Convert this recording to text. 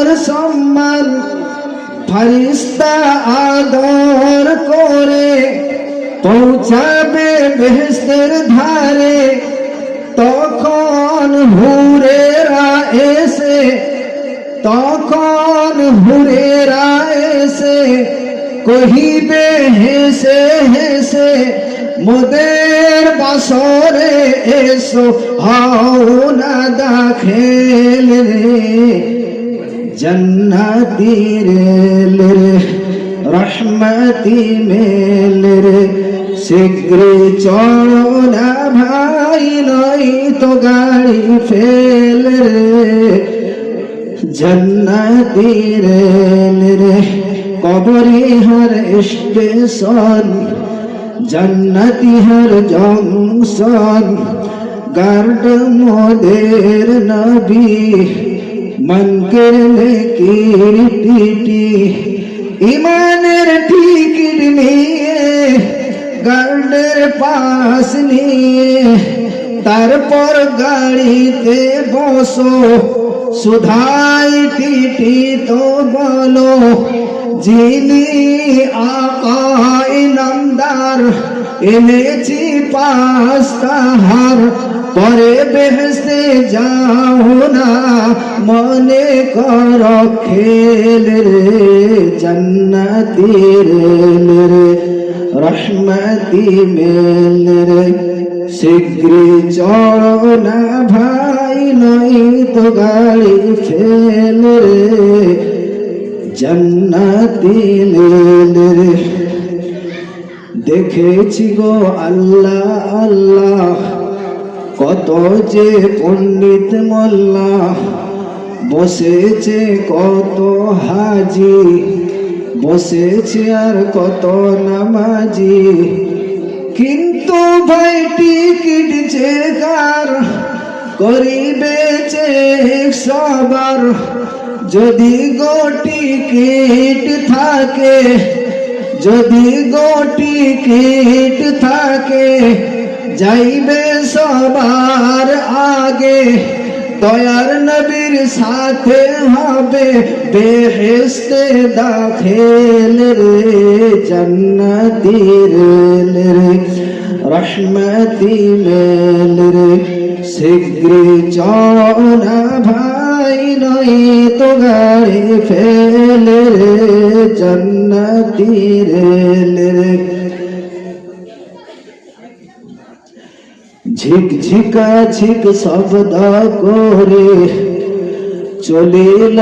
তোর সম্মান ফেরেশতা আদর করে পৌঁছাবে বেহেশতের ধারে। তখন হুরেরা এসে কহিবে হেসে হেসে মোদের বাসরে এসো হও না দাখিল রে। জন্নতি রে রহমতি মেল রে শীঘ্র চলো না ভাই নই তো গাড়ি ফেল রে। জন্নতি রে কবরি হর স্টেশন জন্নতি হর জংশন গার্ড মোদের নবী মন করলে কীর্তি ইমানের টিকিট নিয়ে গার্ডের পাশ নিয়ে তারপর গাড়িতে বসো সুধাই টিটি তো বলো যিনি আকাই নামদার এনেছি পাশ তাহার পরে বেহেশতে যাও না মনে কর খেল রে। জন্নতি রে রহমতি মেল রে শীঘ্র চলো না ভাই নই তো গাড়ি ফেল রে। জন্নতি রে দেখেছি গো আল্লাহ আল্লাহ কত যে পণ্ডিত মোল্লা বসেছে কত হাজি বসেছে আর কত নামাজি কিন্তু ভাই টিকিট যে কার করিবে চেক সবার যদি গো টিকিট থাকে যদি গো টিকিট থাকে যাইবে সবার আগে দয়ার নবীর সাথে হবে বেহেশতে দাখিল রে। জন্নতি রে রহমতি মেল রে শীঘ্র চলো না ভাই নই তো গাড়ি ফেল রে। জন্নতি রে ঝিকঝিকা ঝিক শব্দ করে চলিল